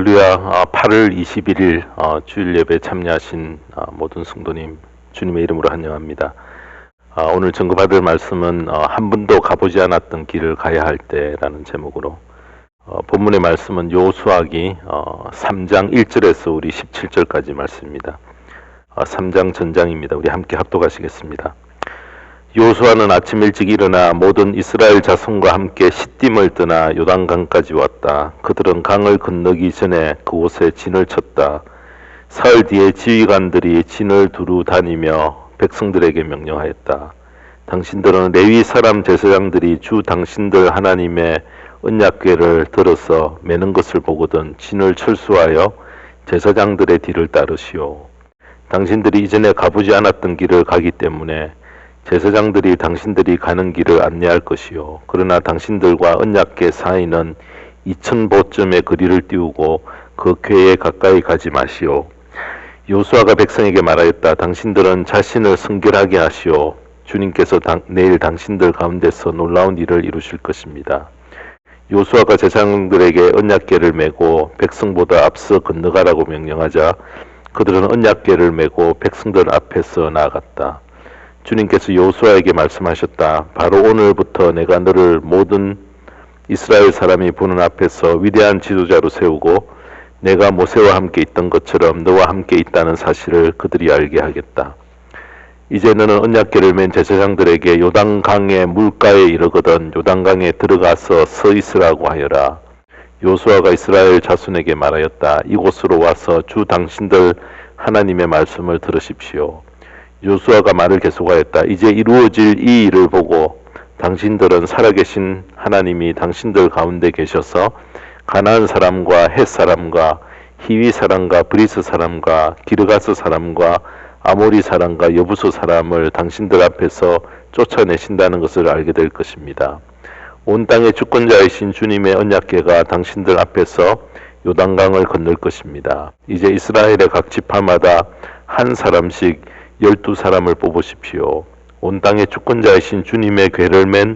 할렐루야. 8월 21일 주일 예배 참여하신 모든 성도님 주님의 이름으로 환영합니다. 오늘 전급받을 말씀은 한 번도 가보지 않았던 길을 가야 할 때라는 제목으로 본문의 말씀은 여호수아기 3장 1절에서 우리 17절까지 말씀입니다. 3장 전장입니다. 우리 함께 합독하시겠습니다. 여호수아는 아침 일찍 일어나 모든 이스라엘 자손과 함께 시딤을 떠나 요단강까지 왔다. 그들은 강을 건너기 전에 그곳에 진을 쳤다. 사흘 뒤에 지휘관들이 진을 두루 다니며 백성들에게 명령하였다. 당신들은 레위 사람 제사장들이 주 당신들 하나님의 언약궤를 들어서 매는 것을 보거든 진을 철수하여 제사장들의 뒤를 따르시오. 당신들이 이전에 가보지 않았던 길을 가기 때문에 제사장들이 당신들이 가는 길을 안내할 것이요. 그러나 당신들과 언약궤 사이는 2000보쯤의 거리를 띄우고 그 궤에 가까이 가지 마시오. 여호수아가 백성에게 말하였다. 당신들은 자신을 성결하게 하시오. 주님께서 내일 당신들 가운데서 놀라운 일을 이루실 것입니다. 여호수아가 제사장들에게 언약궤를 메고 백성보다 앞서 건너가라고 명령하자 그들은 언약궤를 메고 백성들 앞에서 나아갔다. 주님께서 여호수아에게 말씀하셨다. 바로 오늘부터 내가 너를 모든 이스라엘 사람이 보는 앞에서 위대한 지도자로 세우고 내가 모세와 함께 있던 것처럼 너와 함께 있다는 사실을 그들이 알게 하겠다. 이제 너는 언약궤를 맨 제사장들에게 요단강의 물가에 이르거든 요단강에 들어가서 서 있으라고 하여라. 여호수아가 이스라엘 자손에게 말하였다. 이곳으로 와서 주 당신들 하나님의 말씀을 들으십시오. 여호수아가 말을 계속하였다. 이제 이루어질 이 일을 보고 당신들은 살아계신 하나님이 당신들 가운데 계셔서 가나안 사람과 헷 사람과 히위 사람과 브리스 사람과 기르가스 사람과 아모리 사람과 여부수 사람을 당신들 앞에서 쫓아내신다는 것을 알게 될 것입니다. 온 땅의 주권자이신 주님의 언약궤가 당신들 앞에서 요단강을 건널 것입니다. 이제 이스라엘의 각 지파마다 한 사람씩 12사람을 뽑으십시오. 온 땅의 주권자이신 주님의 궤를 맨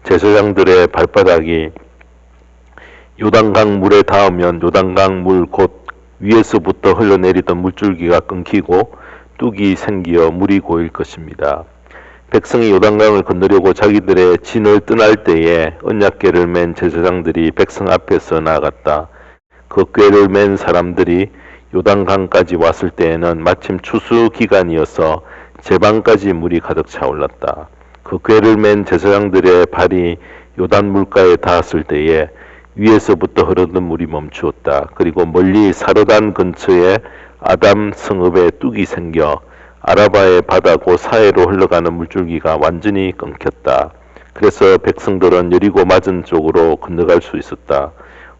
제사장들의 발바닥이 요단강 물에 닿으면 요단강 물 곧 위에서부터 흘러내리던 물줄기가 끊기고 뚝이 생기어 물이 고일 것입니다. 백성이 요단강을 건너려고 자기들의 진을 떠날 때에 언약궤를 맨 제사장들이 백성 앞에서 나아갔다. 그 궤를 맨 사람들이 요단강까지 왔을 때에는 마침 추수 기간이어서 제방까지 물이 가득 차올랐다. 그 궤를 맨 제사장들의 발이 요단 물가에 닿았을 때에 위에서부터 흐르는 물이 멈추었다. 그리고 멀리 사르단 근처에 아담 성읍에 뚝이 생겨 아라바의 바다고 사해로 흘러가는 물줄기가 완전히 끊겼다. 그래서 백성들은 여리고 맞은 쪽으로 건너갈 수 있었다.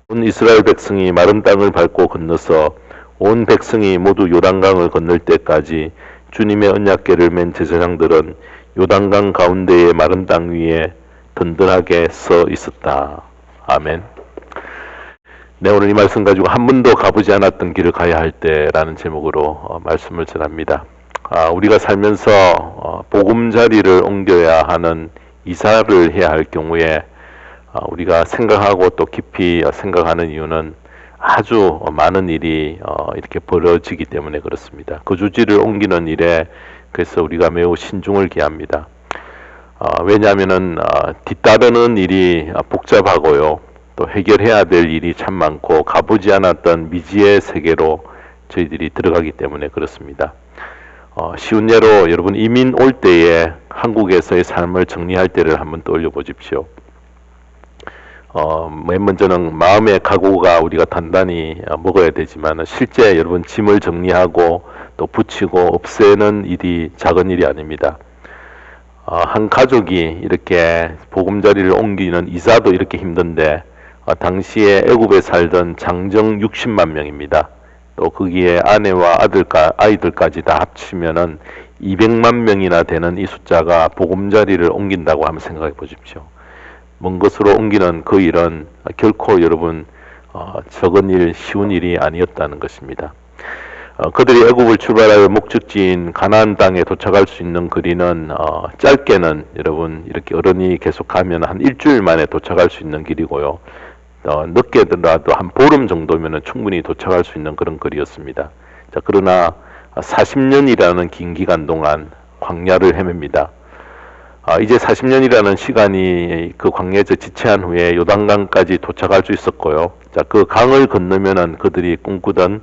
온 이스라엘 백성이 마른 땅을 밟고 건너서 온 백성이 모두 요단강을 건널 때까지 주님의 언약궤를 맨 제사장들은 요단강 가운데의 마른 땅 위에 든든하게 서 있었다. 아멘. 네, 오늘 이 말씀 가지고 한 번도 가보지 않았던 길을 가야 할 때라는 제목으로 말씀을 전합니다. 우리가 살면서 보금자리를 옮겨야 하는 이사를 해야 할 경우에 우리가 생각하고 또 깊이 생각하는 이유는 아주 많은 일이 이렇게 벌어지기 때문에 그렇습니다. 거주지를 옮기는 일에 그래서 우리가 매우 신중을 기합니다. 왜냐하면은 뒤따르는 일이 복잡하고요. 또 해결해야 될 일이 참 많고 가보지 않았던 미지의 세계로 저희들이 들어가기 때문에 그렇습니다. 쉬운 예로 여러분 이민 올 때에 한국에서의 삶을 정리할 때를 한번 떠올려 보십시오. 맨 먼저는 마음의 각오가 우리가 단단히 먹어야 되지만 실제 여러분 짐을 정리하고 또 붙이고 없애는 일이 작은 일이 아닙니다. 한 가족이 이렇게 보금자리를 옮기는 이사도 이렇게 힘든데 당시에 애굽에 살던 장정 60만 명입니다. 또 거기에 아내와 아이들까지 다 합치면은 200만 명이나 되는 이 숫자가 보금자리를 옮긴다고 한번 생각해 보십시오. 먼 곳으로 옮기는 그 일은 결코 여러분 적은 일, 쉬운 일이 아니었다는 것입니다. 그들이 애굽을 출발하여 목적지인 가나안 땅에 도착할 수 있는 거리는 짧게는 여러분 이렇게 어른이 계속 가면 한 일주일 만에 도착할 수 있는 길이고요. 늦게더라도 한 보름 정도면 충분히 도착할 수 있는 그런 거리였습니다. 자, 그러나 40년이라는 긴 기간 동안 광야를 헤맵니다. 이제 40년이라는 시간이 그 광야에서 지체한 후에 요단강까지 도착할 수 있었고요. 자, 그 강을 건너면은 그들이 꿈꾸던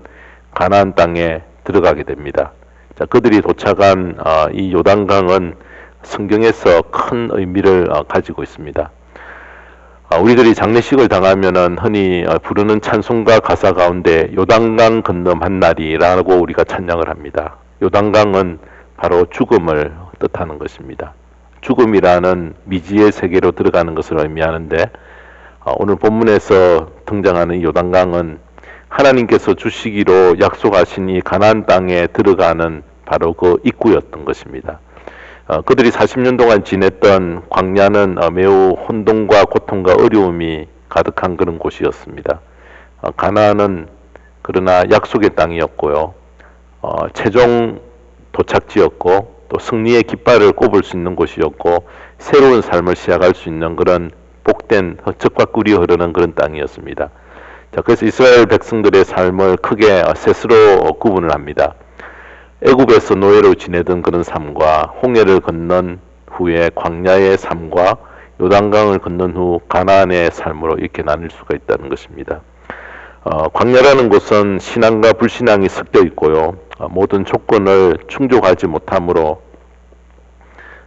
가나안 땅에 들어가게 됩니다. 자, 그들이 도착한 이 요단강은 성경에서 큰 의미를 가지고 있습니다. 우리들이 장례식을 당하면은 흔히 부르는 찬송가 가사 가운데 요단강 건너한 날이라고 우리가 찬양을 합니다. 요단강은 바로 죽음을 뜻하는 것입니다. 죽음이라는 미지의 세계로 들어가는 것을 의미하는데 오늘 본문에서 등장하는 요단강은 하나님께서 주시기로 약속하신 이 가나안 땅에 들어가는 바로 그 입구였던 것입니다. 그들이 40년 동안 지냈던 광야는 매우 혼돈과 고통과 어려움이 가득한 그런 곳이었습니다. 가나안은 그러나 약속의 땅이었고요. 최종 도착지였고 또 승리의 깃발을 꼽을 수 있는 곳이었고 새로운 삶을 시작할 수 있는 그런 복된 젖과 꿀이 흐르는 그런 땅이었습니다. 자, 그래서 이스라엘 백성들의 삶을 크게 셋으로 구분을 합니다. 애굽에서 노예로 지내던 그런 삶과 홍해를 건넌 후에 광야의 삶과 요단강을 건넌 후 가나안의 삶으로 이렇게 나눌 수가 있다는 것입니다. 광야라는 곳은 신앙과 불신앙이 섞여 있고요. 모든 조건을 충족하지 못하므로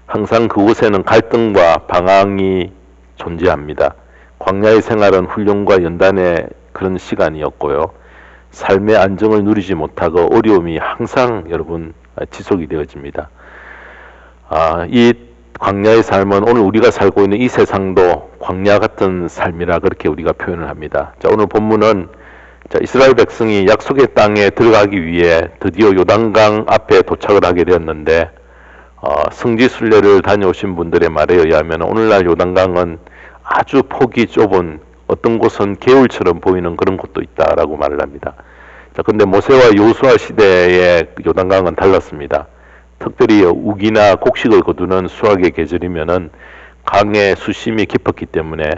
항상 그곳에는 갈등과 방황이 존재합니다. 광야의 생활은 훈련과 연단의 그런 시간이었고요. 삶의 안정을 누리지 못하고 어려움이 항상 여러분 지속이 되어집니다. 이 광야의 삶은 오늘 우리가 살고 있는 이 세상도 광야 같은 삶이라 그렇게 우리가 표현을 합니다. 자, 오늘 본문은 이스라엘 백성이 약속의 땅에 들어가기 위해 드디어 요단강 앞에 도착을 하게 되었는데 성지순례를 다녀오신 분들의 말에 의하면 오늘날 요단강은 아주 폭이 좁은 어떤 곳은 개울처럼 보이는 그런 곳도 있다라고 말을 합니다. 자, 근데 모세와 여호수아 시대의 요단강은 달랐습니다. 특별히 우기나 곡식을 거두는 수확의 계절이면은 강의 수심이 깊었기 때문에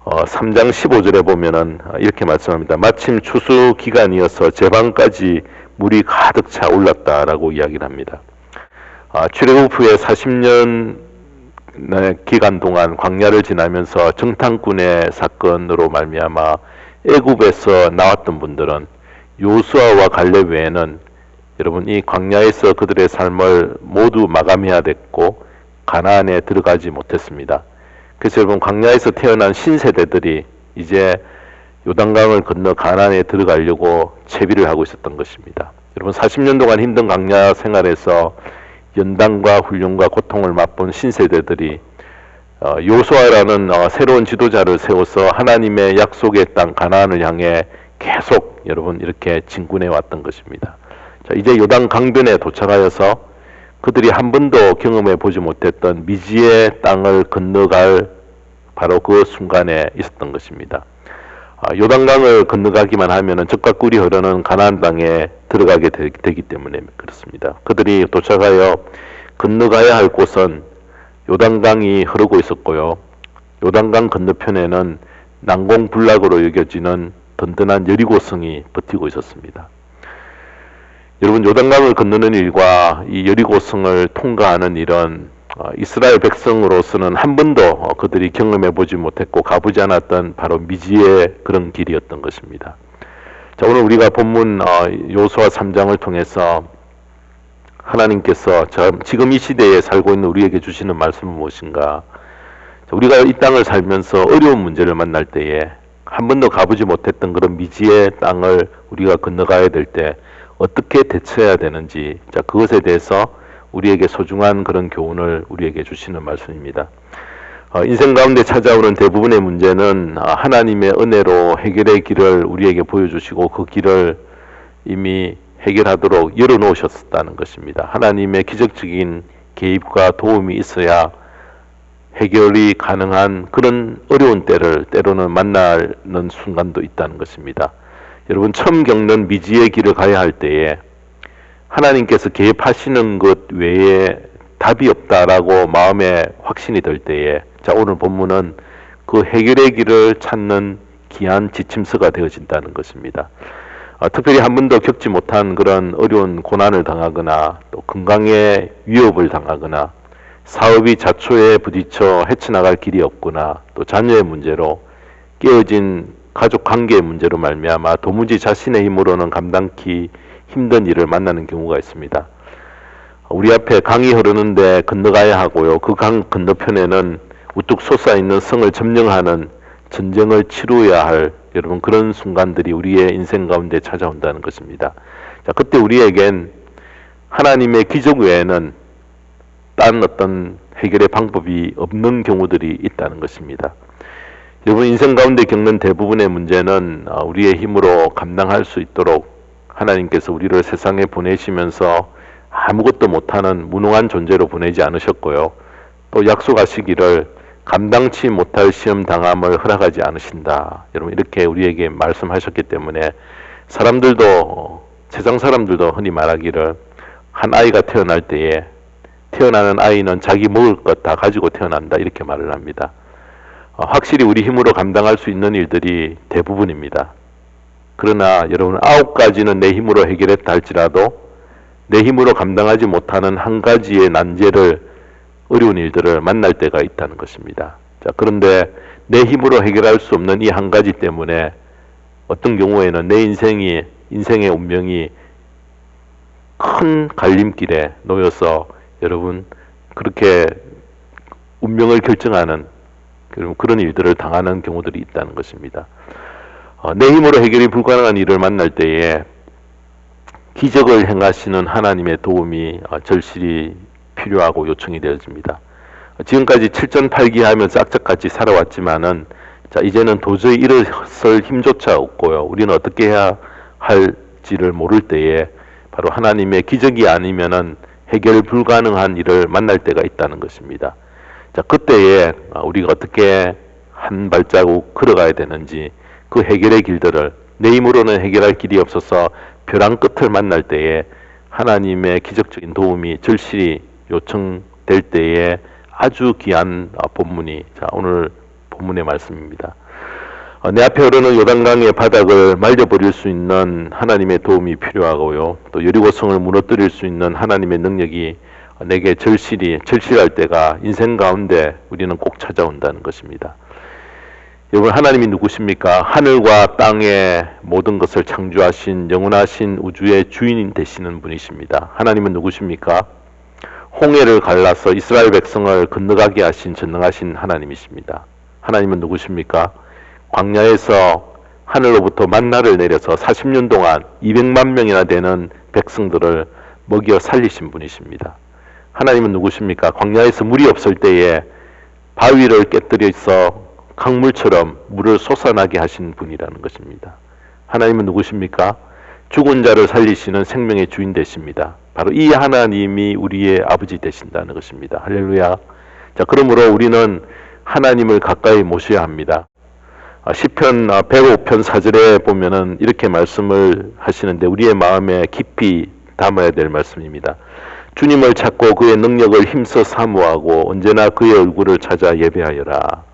3장 15절에 보면은 이렇게 말씀합니다. 마침 추수 기간이어서 제방까지 물이 가득 차 올랐다라고 이야기를 합니다. 출애굽 후에 40년 기간 동안 광야를 지나면서 정탐꾼의 사건으로 말미암아 애굽에서 나왔던 분들은 요수아와 갈렙 외에는 여러분 이 광야에서 그들의 삶을 모두 마감해야 됐고 가나안에 들어가지 못했습니다. 그래서 여러분 광야에서 태어난 신세대들이 이제 요단강을 건너 가나안에 들어가려고 채비를 하고 있었던 것입니다. 여러분 40년 동안 힘든 광야 생활에서 연단과 훈련과 고통을 맛본 신세대들이 요수아라는 새로운 지도자를 세워서 하나님의 약속의 땅 가나안을 향해 계속 여러분 이렇게 진군해 왔던 것입니다. 자, 이제 요단 강변에 도착하여서 그들이 한 번도 경험해 보지 못했던 미지의 땅을 건너갈 바로 그 순간에 있었던 것입니다. 요단강을 건너가기만 하면은 젖과 꿀이 흐르는 가나안 땅에 들어가게 되기 때문에 그렇습니다. 그들이 도착하여 건너가야 할 곳은 요단강이 흐르고 있었고요. 요단강 건너편에는 난공불락으로 여겨지는 든든한 여리고성이 버티고 있었습니다. 여러분 요단강을 건너는 일과 이 여리고성을 통과하는 일은 이스라엘 백성으로서는 한 번도 그들이 경험해 보지 못했고 가보지 않았던 바로 미지의 그런 길이었던 것입니다. 자, 오늘 우리가 본문 여호수아 3장을 통해서 하나님께서 지금 이 시대에 살고 있는 우리에게 주시는 말씀은 무엇인가? 자, 우리가 이 땅을 살면서 어려운 문제를 만날 때에 한 번도 가보지 못했던 그런 미지의 땅을 우리가 건너가야 될 때 어떻게 대처해야 되는지, 자, 그것에 대해서 우리에게 소중한 그런 교훈을 우리에게 주시는 말씀입니다. 인생 가운데 찾아오는 대부분의 문제는 하나님의 은혜로 해결의 길을 우리에게 보여주시고 그 길을 이미 해결하도록 열어놓으셨다는 것입니다. 하나님의 기적적인 개입과 도움이 있어야 해결이 가능한 그런 어려운 때를 때로는 만나는 순간도 있다는 것입니다. 여러분 처음 겪는 미지의 길을 가야 할 때에 하나님께서 개입하시는 것 외에 답이 없다라고 마음에 확신이 들 때에 자 오늘 본문은 그 해결의 길을 찾는 귀한 지침서가 되어진다는 것입니다. 특별히 한 번도 겪지 못한 그런 어려운 고난을 당하거나 또 건강에 위협을 당하거나 사업이 자초에 부딪혀 헤쳐나갈 길이 없거나 또 자녀의 문제로 깨어진 가족 관계의 문제로 말미암아 도무지 자신의 힘으로는 감당기 힘든 일을 만나는 경우가 있습니다. 우리 앞에 강이 흐르는데 건너가야 하고요. 그 강 건너편에는 우뚝 솟아있는 성을 점령하는 전쟁을 치루어야 할 여러분 그런 순간들이 우리의 인생 가운데 찾아온다는 것입니다. 자, 그때 우리에겐 하나님의 기적 외에는 딴 어떤 해결의 방법이 없는 경우들이 있다는 것입니다. 여러분 인생 가운데 겪는 대부분의 문제는 우리의 힘으로 감당할 수 있도록 하나님께서 우리를 세상에 보내시면서 아무것도 못하는 무능한 존재로 보내지 않으셨고요. 또 약속하시기를 감당치 못할 시험 당함을 허락하지 않으신다. 여러분 이렇게 우리에게 말씀하셨기 때문에 사람들도 세상 사람들도 흔히 말하기를 한 아이가 태어날 때에 태어나는 아이는 자기 먹을 것 다 가지고 태어난다 이렇게 말을 합니다. 확실히 우리 힘으로 감당할 수 있는 일들이 대부분입니다. 그러나 여러분 9가지는 내 힘으로 해결했다 할지라도 내 힘으로 감당하지 못하는 한 가지의 난제를 어려운 일들을 만날 때가 있다는 것입니다. 자, 그런데 내 힘으로 해결할 수 없는 이 한 가지 때문에 어떤 경우에는 내 인생의 운명이 큰 갈림길에 놓여서 여러분 그렇게 운명을 결정하는 그런 일들을 당하는 경우들이 있다는 것입니다. 내 힘으로 해결이 불가능한 일을 만날 때에 기적을 행하시는 하나님의 도움이 절실히 필요하고 요청이 되어집니다. 지금까지 7전팔기하면서 악착같이 살아왔지만은 자 이제는 도저히 일어설 힘조차 없고요. 우리는 어떻게 해야 할지를 모를 때에 바로 하나님의 기적이 아니면은 해결 불가능한 일을 만날 때가 있다는 것입니다. 자 그때에 우리가 어떻게 한 발자국 걸어가야 되는지 그 해결의 길들을 내 힘으로는 해결할 길이 없어서 벼랑 끝을 만날 때에 하나님의 기적적인 도움이 절실히 요청될 때에 아주 귀한 본문이 자 오늘 본문의 말씀입니다. 내 앞에 흐르는 요단강의 바닥을 말려버릴 수 있는 하나님의 도움이 필요하고요. 또 여리고성을 무너뜨릴 수 있는 하나님의 능력이 내게 절실할 때가 인생 가운데 우리는 꼭 찾아온다는 것입니다. 여러분 하나님이 누구십니까? 하늘과 땅의 모든 것을 창조하신 영원하신 우주의 주인 되시는 분이십니다. 하나님은 누구십니까? 홍해를 갈라서 이스라엘 백성을 건너가게 하신 전능하신 하나님이십니다. 하나님은 누구십니까? 광야에서 하늘로부터 만나를 내려서 40년 동안 200만 명이나 되는 백성들을 먹여 살리신 분이십니다. 하나님은 누구십니까? 광야에서 물이 없을 때에 바위를 깨뜨려서 강물처럼 물을 솟아나게 하신 분이라는 것입니다. 하나님은 누구십니까? 죽은 자를 살리시는 생명의 주인 되십니다. 바로 이 하나님이 우리의 아버지 되신다는 것입니다. 할렐루야. 자, 그러므로 우리는 하나님을 가까이 모셔야 합니다. 시편 105편 4절에 보면은 이렇게 말씀을 하시는데 우리의 마음에 깊이 담아야 될 말씀입니다. 주님을 찾고 그의 능력을 힘써 사모하고 언제나 그의 얼굴을 찾아 예배하여라.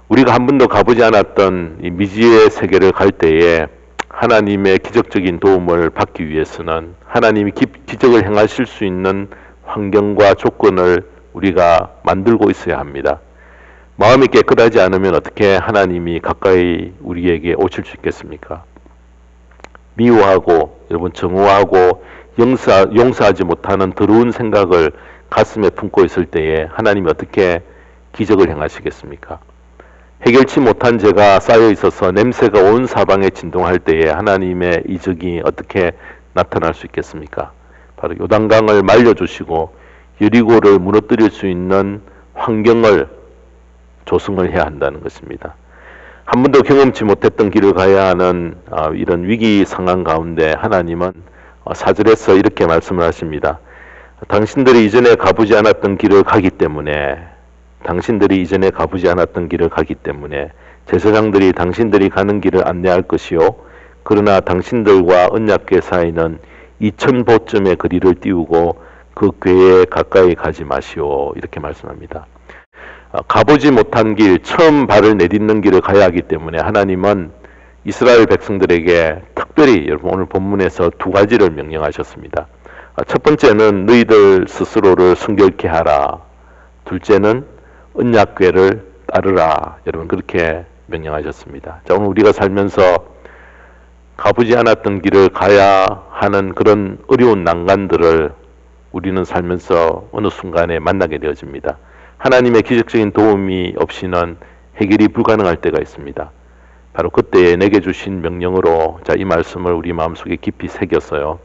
우리가 한 번도 가보지 않았던 이 미지의 세계를 갈 때에 하나님의 기적적인 도움을 받기 위해서는 하나님이 기적을 행하실 수 있는 환경과 조건을 우리가 만들고 있어야 합니다. 마음이 깨끗하지 않으면 어떻게 하나님이 가까이 우리에게 오실 수 있겠습니까? 미워하고 여러분 정오하고 용서하지 못하는 더러운 생각을 가슴에 품고 있을 때에 하나님이 어떻게 기적을 행하시겠습니까? 해결치 못한 죄가 쌓여 있어서 냄새가 온 사방에 진동할 때에 하나님의 이적이 어떻게 나타날 수 있겠습니까? 바로 요단강을 말려주시고 여리고를 무너뜨릴 수 있는 환경을 조성을 해야 한다는 것입니다. 한 번도 경험치 못했던 길을 가야 하는 이런 위기 상황 가운데 하나님은 4절에서 이렇게 말씀을 하십니다. 당신들이 이전에 가보지 않았던 길을 가기 때문에 제사장들이 당신들이 가는 길을 안내할 것이요 그러나 당신들과 언약궤 사이는 2000보쯤의 거리를 띄우고 그 궤에 가까이 가지 마시오 이렇게 말씀합니다. 가보지 못한 길, 처음 발을 내딛는 길을 가야 하기 때문에 하나님은 이스라엘 백성들에게 특별히 여러분 오늘 본문에서 두 가지를 명령하셨습니다. 첫 번째는 너희들 스스로를 순결케 하라. 둘째는 언약궤를 따르라. 여러분 그렇게 명령하셨습니다. 자, 오늘 우리가 살면서 가보지 않았던 길을 가야 하는 그런 어려운 난간들을 우리는 살면서 어느 순간에 만나게 되어집니다. 하나님의 기적적인 도움이 없이는 해결이 불가능할 때가 있습니다. 바로 그때에 내게 주신 명령으로 자, 이 말씀을 우리 마음속에 깊이 새겼어요.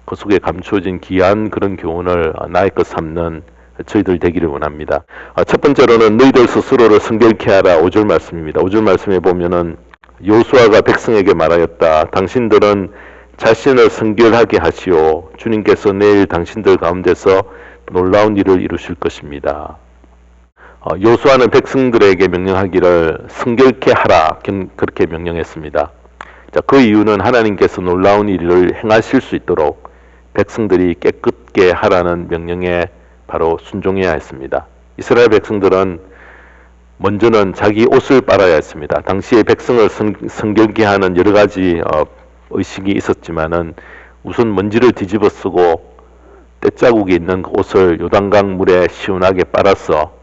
그 속에 감추어진 귀한 그런 교훈을 나의 것 삼는 저희들 되기를 원합니다. 첫 번째로는 너희들 스스로를 성결케 하라 5절 말씀입니다. 5절 말씀에 보면은 여호수아가 백성에게 말하였다. 당신들은 자신을 성결하게 하시오. 주님께서 내일 당신들 가운데서 놀라운 일을 이루실 것입니다. 여호수아는 백성들에게 명령하기를 성결케 하라 그렇게 명령했습니다. 자, 그 이유는 하나님께서 놀라운 일을 행하실 수 있도록 백성들이 깨끗게 하라는 명령에 바로 순종해야 했습니다. 이스라엘 백성들은 먼저는 자기 옷을 빨아야 했습니다. 당시에 백성을 성결케 하는 여러 가지 의식이 있었지만은 우선 먼지를 뒤집어 쓰고 때자국이 있는 그 옷을 요단강 물에 시원하게 빨아서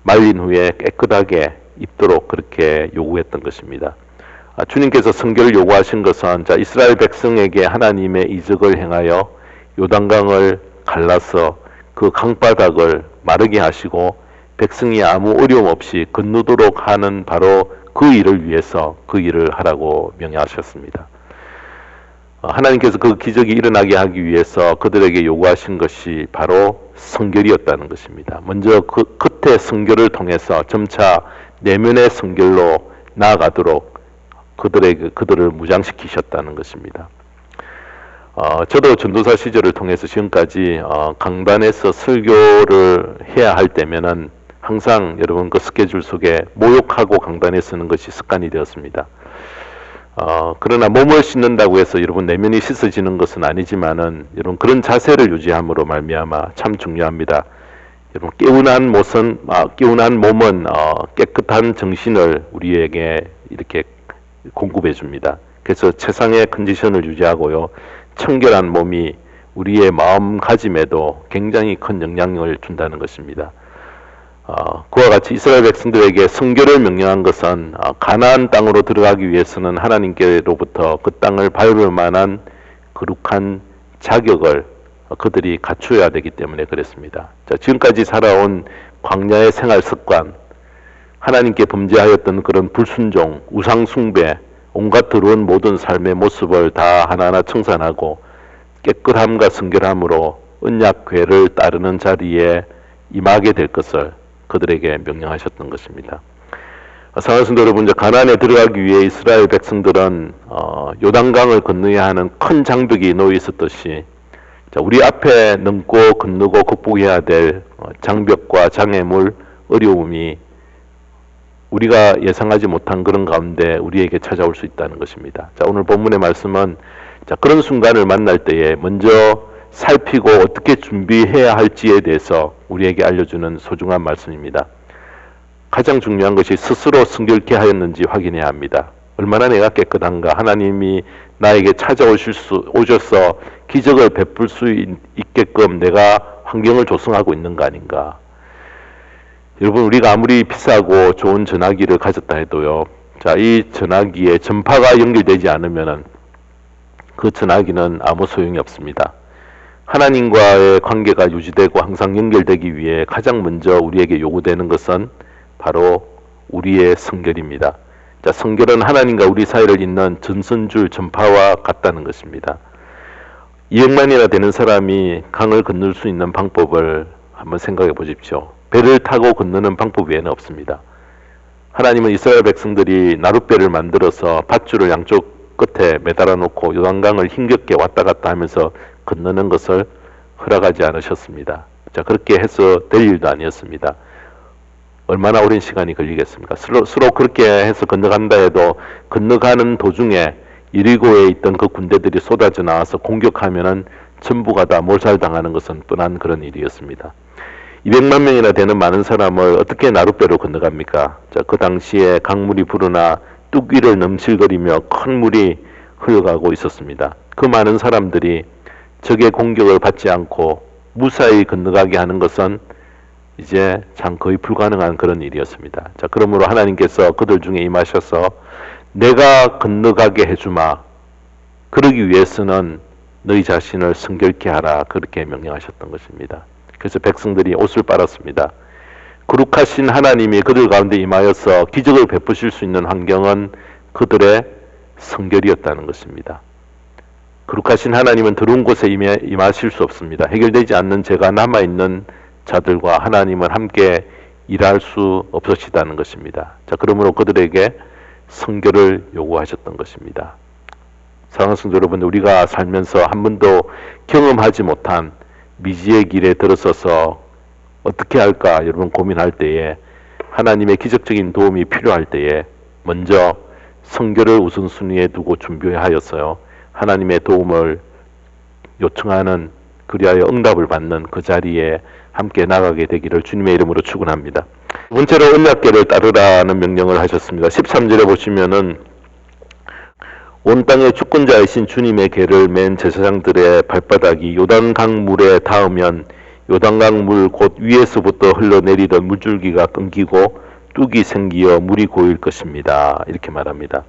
말린 후에 깨끗하게 입도록 그렇게 요구했던 것입니다. 주님께서 성결을 요구하신 것은 자, 이스라엘 백성에게 하나님의 이적을 행하여 요단강을 갈라서 그 강바닥을 마르게 하시고 백성이 아무 어려움 없이 건너도록 하는 바로 그 일을 위해서 그 일을 하라고 명령하셨습니다. 하나님께서 그 기적이 일어나게 하기 위해서 그들에게 요구하신 것이 바로 성결이었다는 것입니다. 먼저 그 끝에 성결을 통해서 점차 내면의 성결로 나아가도록 그들을 무장시키셨다는 것입니다. 저도 전도사 시절을 통해서 지금까지 강단에서 설교를 해야 할 때면은 항상 여러분 그 스케줄 속에 모욕하고 강단에 서는 것이 습관이 되었습니다. 그러나 몸을 씻는다고 해서 여러분 내면이 씻어지는 것은 아니지만은 여러분 그런 자세를 유지함으로 말미암아 참 중요합니다. 여러분 깨운한 몸은 깨끗한 정신을 우리에게 이렇게 공급해 줍니다. 그래서 최상의 컨디션을 유지하고요. 청결한 몸이 우리의 마음가짐에도 굉장히 큰 영향을 준다는 것입니다. 그와 같이 이스라엘 백성들에게 성결을 명령한 것은 가나안 땅으로 들어가기 위해서는 하나님께로부터 그 땅을 밟을 만한 거룩한 자격을 그들이 갖추어야 되기 때문에 그랬습니다. 자, 지금까지 살아온 광야의 생활 습관, 하나님께 범죄하였던 그런 불순종, 우상 숭배, 온갖 더러운 모든 삶의 모습을 다 하나하나 청산하고 깨끗함과 성결함으로 언약궤를 따르는 자리에 임하게 될 것을 그들에게 명령하셨던 것입니다. 사랑하는 성도 여러분, 이제 가나안에 들어가기 위해 이스라엘 백성들은 요단강을 건너야 하는 큰 장벽이 놓여 있었듯이 우리 앞에 넘고 건너고 극복해야 될 장벽과 장애물, 어려움이 우리가 예상하지 못한 그런 가운데 우리에게 찾아올 수 있다는 것입니다. 자, 오늘 본문의 말씀은 그런 순간을 만날 때에 먼저 살피고 어떻게 준비해야 할지에 대해서 우리에게 알려주는 소중한 말씀입니다. 가장 중요한 것이 스스로 성결케 하였는지 확인해야 합니다. 얼마나 내가 깨끗한가, 하나님이 나에게 오셔서 기적을 베풀 수 있게끔 내가 환경을 조성하고 있는가 아닌가. 여러분, 우리가 아무리 비싸고 좋은 전화기를 가졌다 해도요, 자, 이 전화기에 전파가 연결되지 않으면은 그 전화기는 아무 소용이 없습니다. 하나님과의 관계가 유지되고 항상 연결되기 위해 가장 먼저 우리에게 요구되는 것은 바로 우리의 성결입니다. 자, 성결은 하나님과 우리 사이를 잇는 전선줄 전파와 같다는 것입니다. 2억만이나 되는 사람이 강을 건널 수 있는 방법을 한번 생각해 보십시오. 배를 타고 건너는 방법 외에는 없습니다. 하나님은 이스라엘 백성들이 나룻배를 만들어서 밧줄을 양쪽 끝에 매달아 놓고 요단강을 힘겹게 왔다 갔다 하면서 건너는 것을 허락하지 않으셨습니다. 자, 그렇게 해서 될 일도 아니었습니다. 얼마나 오랜 시간이 걸리겠습니까? 서로 그렇게 해서 건너간다 해도 건너가는 도중에 여리고에 있던 그 군대들이 쏟아져 나와서 공격하면은 전부가 다 몰살당하는 것은 뻔한 그런 일이었습니다. 200만 명이나 되는 많은 사람을 어떻게 나룻배로 건너갑니까? 자, 그 당시에 강물이 불어나 뚝 위를 넘실거리며 큰 물이 흘러가고 있었습니다. 그 많은 사람들이 적의 공격을 받지 않고 무사히 건너가게 하는 것은 이제 참 거의 불가능한 그런 일이었습니다. 자, 그러므로 하나님께서 그들 중에 임하셔서 내가 건너가게 해주마. 그러기 위해서는 너희 자신을 성결케 하라. 그렇게 명령하셨던 것입니다. 그래서 백성들이 옷을 빨았습니다. 거룩하신 하나님이 그들 가운데 임하여서 기적을 베푸실 수 있는 환경은 그들의 성결이었다는 것입니다. 거룩하신 하나님은 더러운 곳에 임하실 수 없습니다. 해결되지 않는 죄가 남아있는 자들과 하나님은 함께 일할 수 없으시다는 것입니다. 자, 그러므로 그들에게 성결을 요구하셨던 것입니다. 사랑하는 성도 여러분, 우리가 살면서 한 번도 경험하지 못한 미지의 길에 들어서서 어떻게 할까 여러분 고민할 때에, 하나님의 기적적인 도움이 필요할 때에 먼저 성결을 우선순위에 두고 준비하였어요. 하나님의 도움을 요청하는, 그리하여 응답을 받는 그 자리에 함께 나가게 되기를 주님의 이름으로 축원합니다. 두 번째로 언약궤를 따르라는 명령을 하셨습니다. 13절에 보시면은 온 땅의 주권자이신 주님의 궤를 맨 제사장들의 발바닥이 요단강 물에 닿으면 요단강 물 곧 위에서부터 흘러내리던 물줄기가 끊기고 뚝이 생기어 물이 고일 것입니다. 이렇게 말합니다.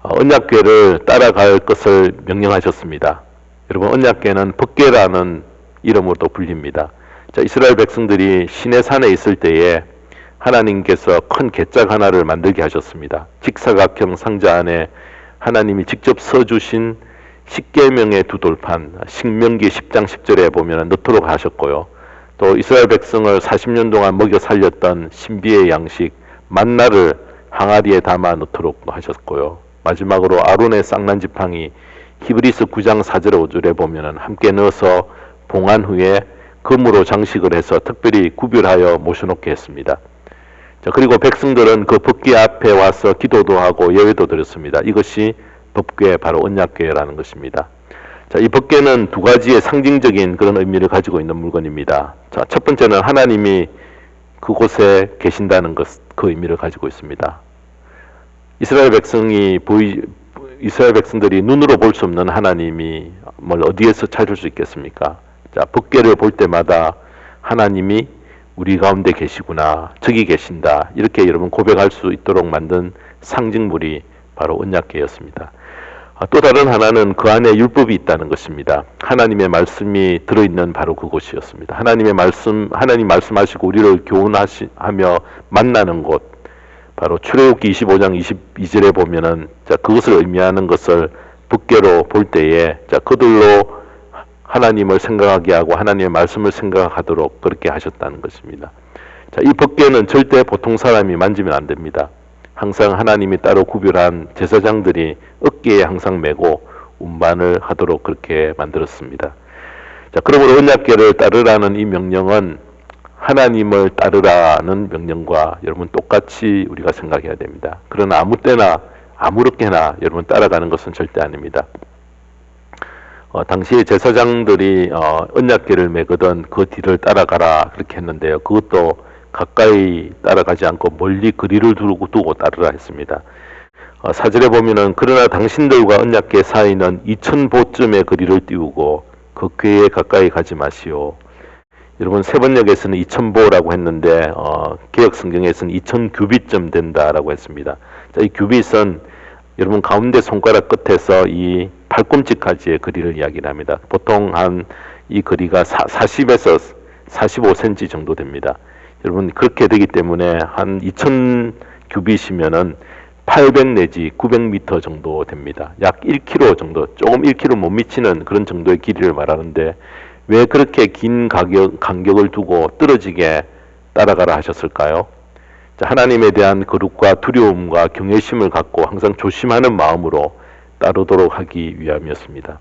언약궤를 따라갈 것을 명령하셨습니다. 여러분, 언약궤는 법궤라는 이름으로도 불립니다. 자, 이스라엘 백성들이 시내산에 있을 때에 하나님께서 큰 궤짝 하나를 만들게 하셨습니다. 직사각형 상자 안에 하나님이 직접 써주신 십계명의 두 돌판, 신명기 10장 10절에 보면 넣도록 하셨고요. 또 이스라엘 백성을 40년 동안 먹여 살렸던 신비의 양식 만나를 항아리에 담아 넣도록 하셨고요. 마지막으로 아론의 쌍난 지팡이 히브리서 9장 4절 5절에 보면 함께 넣어서 봉한 후에 금으로 장식을 해서 특별히 구별하여 모셔놓게 했습니다. 자, 그리고 백성들은 그 법궤 앞에 와서 기도도 하고 예배도 드렸습니다. 이것이 법궤, 바로 언약궤라는 것입니다. 자, 이 법궤는 두 가지의 상징적인 그런 의미를 가지고 있는 물건입니다. 자, 첫 번째는 하나님이 그곳에 계신다는 것, 그 의미를 가지고 있습니다. 이스라엘 백성들이 눈으로 볼 수 없는 하나님이 뭘 어디에서 찾을 수 있겠습니까? 자, 법궤를 볼 때마다 하나님이 우리 가운데 계시구나, 저기 계신다, 이렇게 여러분 고백할 수 있도록 만든 상징물이 바로 언약궤였습니다. 또 다른 하나는 그 안에 율법이 있다는 것입니다. 하나님의 말씀이 들어있는 바로 그곳이었습니다. 하나님 말씀하시고 우리를 교훈하며 만나는 곳, 바로 출애굽기 25장 22절에 보면은, 자, 그것을 의미하는 것을 법궤로 볼 때에, 자, 그들로 하나님을 생각하게 하고 하나님의 말씀을 생각하도록 그렇게 하셨다는 것입니다. 자, 이 법궤는 절대 보통 사람이 만지면 안 됩니다. 항상 하나님이 따로 구별한 제사장들이 어깨에 항상 메고 운반을 하도록 그렇게 만들었습니다. 자, 그러므로 언약궤를 따르라는 이 명령은 하나님을 따르라는 명령과 여러분 똑같이 우리가 생각해야 됩니다. 그러나 아무 때나 아무렇게나 여러분 따라가는 것은 절대 아닙니다. 당시에 제사장들이 언약궤를 메거든 그 뒤를 따라가라 그렇게 했는데요. 그것도 가까이 따라가지 않고 멀리 거리를 두고 따르라 했습니다. 4절에 보면은 그러나 당신들과 언약궤 사이는 2000보쯤의 거리를 띄우고 그 궤에 가까이 가지 마시오. 여러분, 세번역에서는 2000보라고 했는데 개역 성경에서는 2000규빗쯤 된다라고 했습니다. 자, 이 규빗은 여러분 가운데 손가락 끝에서 이 팔꿈치까지의 거리를 이야기를 합니다. 보통 한 이 거리가 40에서 45cm 정도 됩니다. 여러분, 그렇게 되기 때문에 한 2000규빗이면은 800 내지 900m 정도 됩니다. 약 1km 정도, 조금 1km 못 미치는 그런 정도의 길이를 말하는데, 왜 그렇게 긴 간격을 두고 떨어지게 따라가라 하셨을까요? 자, 하나님에 대한 거룩과 두려움과 경외심을 갖고 항상 조심하는 마음으로 따르도록 하기 위함이었습니다.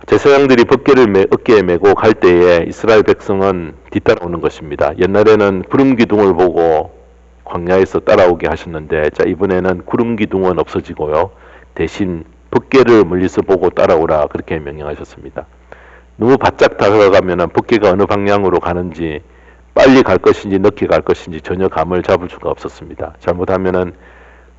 제사장들이 법궤를 어깨에 메고 갈 때에 이스라엘 백성은 뒤따라오는 것입니다. 옛날에는 구름기둥을 보고 광야에서 따라오게 하셨는데, 자, 이번에는 구름기둥은 없어지고요. 대신 법궤를 멀리서 보고 따라오라 그렇게 명령하셨습니다. 너무 바짝 다가가면 법궤가 어느 방향으로 가는지 빨리 갈 것인지 늦게 갈 것인지 전혀 감을 잡을 수가 없었습니다. 잘못하면은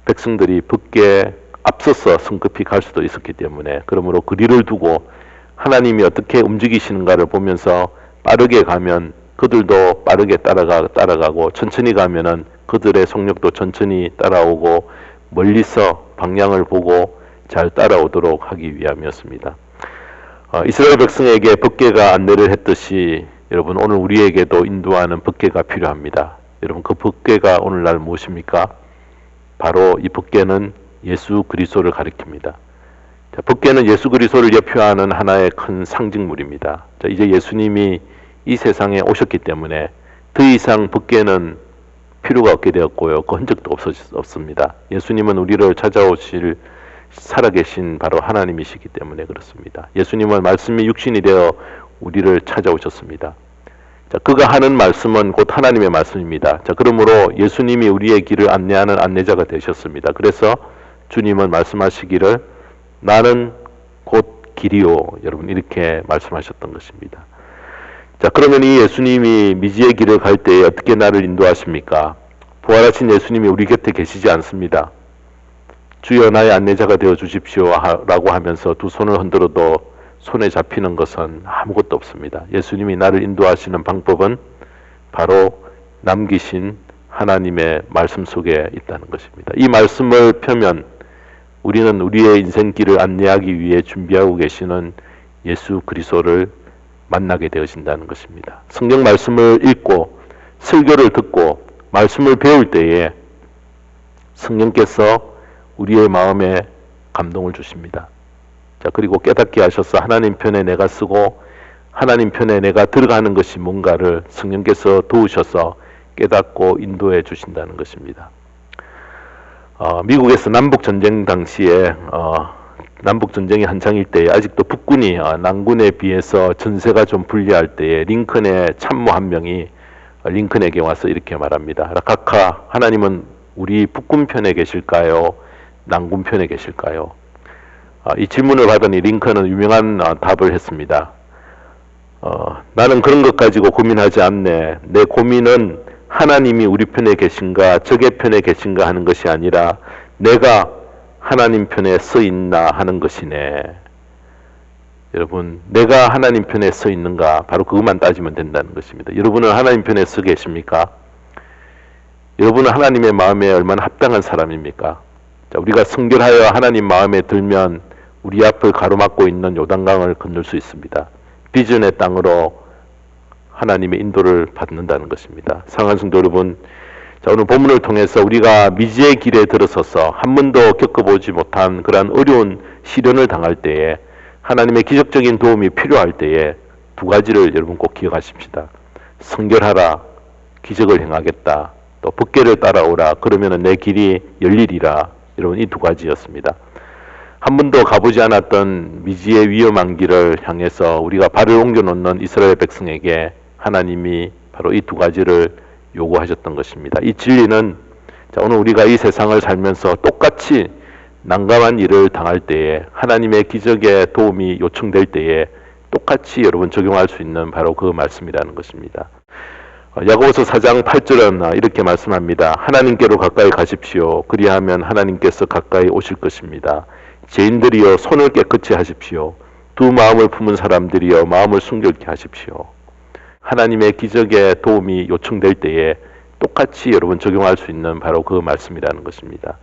백성들이 붓게 앞서서 성급히 갈 수도 있었기 때문에, 그러므로 거리를 두고 하나님이 어떻게 움직이시는가를 보면서 빠르게 가면 그들도 빠르게 따라가고, 천천히 가면은 그들의 속력도 천천히 따라오고, 멀리서 방향을 보고 잘 따라오도록 하기 위함이었습니다. 이스라엘 백성에게 법궤가 안내를 했듯이 여러분, 오늘 우리에게도 인도하는 법궤가 필요합니다. 여러분, 그 법궤가 오늘날 무엇입니까? 바로 이 법궤는 예수 그리스도를 가리킵니다. 법궤는 예수 그리스도를 예표하는 하나의 큰 상징물입니다. 이제 예수님이 이 세상에 오셨기 때문에 더 이상 법궤는 필요가 없게 되었고요. 그 흔적도 없습니다. 예수님은 우리를 찾아오실 살아계신 바로 하나님이시기 때문에 그렇습니다. 예수님은 말씀이 육신이 되어 우리를 찾아오셨습니다. 자, 그가 하는 말씀은 곧 하나님의 말씀입니다. 자, 그러므로 예수님이 우리의 길을 안내하는 안내자가 되셨습니다. 그래서 주님은 말씀하시기를 나는 곧 길이요. 여러분, 이렇게 말씀하셨던 것입니다. 자, 그러면 이 예수님이 미지의 길을 갈 때에 어떻게 나를 인도하십니까? 부활하신 예수님이 우리 곁에 계시지 않습니다. 주여 나의 안내자가 되어 주십시오 라고 하면서 두 손을 흔들어도 손에 잡히는 것은 아무것도 없습니다. 예수님이 나를 인도하시는 방법은 바로 남기신 하나님의 말씀 속에 있다는 것입니다. 이 말씀을 펴면 우리는 우리의 인생길을 안내하기 위해 준비하고 계시는 예수 그리스도를 만나게 되어진다는 것입니다. 성경 말씀을 읽고 설교를 듣고 말씀을 배울 때에 성령께서 우리의 마음에 감동을 주십니다. 자, 그리고 깨닫게 하셔서 하나님 편에 내가 쓰고 하나님 편에 내가 들어가는 것이 뭔가를 성령께서 도우셔서 깨닫고 인도해 주신다는 것입니다. 미국에서 남북전쟁 당시에 남북전쟁이 한창일 때에 아직도 북군이 남군에 비해서 전세가 좀 불리할 때에 링컨의 참모 한 명이 링컨에게 와서 이렇게 말합니다. 라카카, 하나님은 우리 북군 편에 계실까요? 남군 편에 계실까요? 이 질문을 받으니 링컨은 유명한 답을 했습니다. 나는 그런 것 가지고 고민하지 않네. 내 고민은 하나님이 우리 편에 계신가 적의 편에 계신가 하는 것이 아니라 내가 하나님 편에 서 있나 하는 것이네. 여러분, 내가 하나님 편에 서 있는가, 바로 그것만 따지면 된다는 것입니다. 여러분은 하나님 편에 서 계십니까? 여러분은 하나님의 마음에 얼마나 합당한 사람입니까? 자, 우리가 성결하여 하나님 마음에 들면 우리 앞을 가로막고 있는 요단강을 건널 수 있습니다. 비전의 땅으로 하나님의 인도를 받는다는 것입니다. 사랑하는 성도 여러분, 자, 오늘 본문을 통해서 우리가 미지의 길에 들어서서 한 번도 겪어보지 못한 그러한 어려운 시련을 당할 때에 하나님의 기적적인 도움이 필요할 때에 두 가지를 여러분 꼭 기억하십시다. 성결하라, 기적을 행하겠다. 또 법궤를 따라오라, 그러면 내 길이 열리리라. 여러분, 이 두 가지였습니다. 한 번도 가보지 않았던 미지의 위험한 길을 향해서 우리가 발을 옮겨놓는 이스라엘 백성에게 하나님이 바로 이 두 가지를 요구하셨던 것입니다. 이 진리는 오늘 우리가 이 세상을 살면서 똑같이 난감한 일을 당할 때에 하나님의 기적의 도움이 요청될 때에 똑같이 여러분 적용할 수 있는 바로 그 말씀이라는 것입니다. 야고보서 4장 8절은 이렇게 말씀합니다. 하나님께로 가까이 가십시오. 그리하면 하나님께서 가까이 오실 것입니다. 죄인들이여 손을 깨끗이 하십시오. 두 마음을 품은 사람들이여 마음을 순결케 하십시오. 하나님의 기적의 도움이 요청될 때에 똑같이 여러분 적용할 수 있는 바로 그 말씀이라는 것입니다.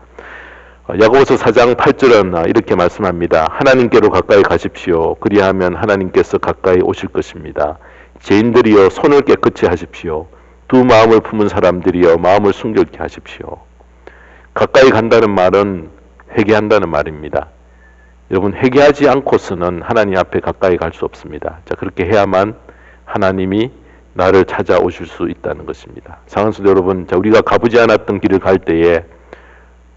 야고보서 4장 8절은 이렇게 말씀합니다. 하나님께로 가까이 가십시오. 그리하면 하나님께서 가까이 오실 것입니다. 죄인들이여 손을 깨끗이 하십시오. 두 마음을 품은 사람들이여 마음을 순결케 하십시오. 가까이 간다는 말은 회개한다는 말입니다. 여러분, 회개하지 않고서는 하나님 앞에 가까이 갈 수 없습니다. 자, 그렇게 해야만 하나님이 나를 찾아오실 수 있다는 것입니다. 사랑하는 성도 여러분, 자, 우리가 가보지 않았던 길을 갈 때에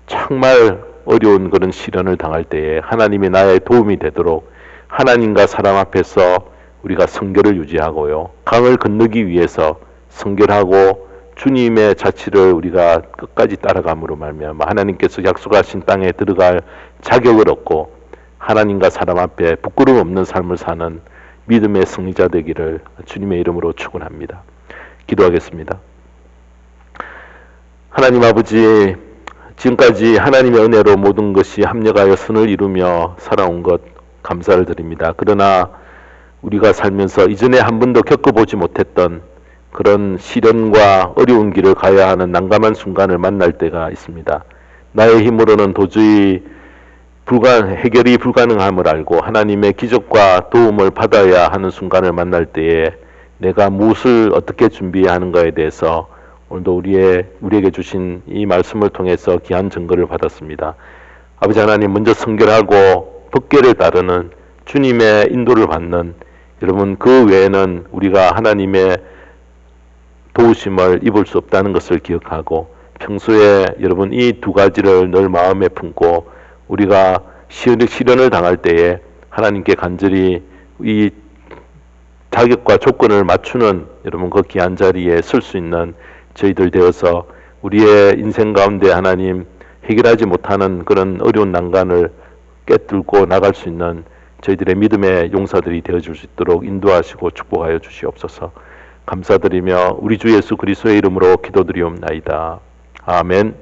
정말 어려운 그런 시련을 당할 때에 하나님이 나의 도움이 되도록 하나님과 사람 앞에서 우리가 성결을 유지하고요, 강을 건너기 위해서 성결하고 주님의 자취를 우리가 끝까지 따라감으로 말미암아 하나님께서 약속하신 땅에 들어갈 자격을 얻고 하나님과 사람 앞에 부끄러움 없는 삶을 사는 믿음의 승리자 되기를 주님의 이름으로 축원합니다. 기도하겠습니다. 하나님 아버지, 지금까지 하나님의 은혜로 모든 것이 합력하여 선을 이루며 살아온 것 감사를 드립니다. 그러나 우리가 살면서 이전에 한 번도 겪어보지 못했던 그런 시련과 어려운 길을 가야 하는 난감한 순간을 만날 때가 있습니다. 나의 힘으로는 도저히 해결이 불가능함을 알고 하나님의 기적과 도움을 받아야 하는 순간을 만날 때에 내가 무엇을 어떻게 준비해야 하는가에 대해서 오늘도 우리에게 주신 이 말씀을 통해서 귀한 증거를 받았습니다. 아버지 하나님, 먼저 성결하고 법궤를 따르는 주님의 인도를 받는 여러분, 그 외에는 우리가 하나님의 도우심을 입을 수 없다는 것을 기억하고 평소에 여러분 이 두 가지를 늘 마음에 품고 우리가 시련을 당할 때에 하나님께 간절히 이 자격과 조건을 맞추는 여러분 그 귀한 자리에 설 수 있는 저희들 되어서 우리의 인생 가운데 하나님 해결하지 못하는 그런 어려운 난간을 깨뚫고 나갈 수 있는 저희들의 믿음의 용사들이 되어줄 수 있도록 인도하시고 축복하여 주시옵소서. 감사드리며 우리 주 예수 그리스도의 이름으로 기도드리옵나이다. 아멘.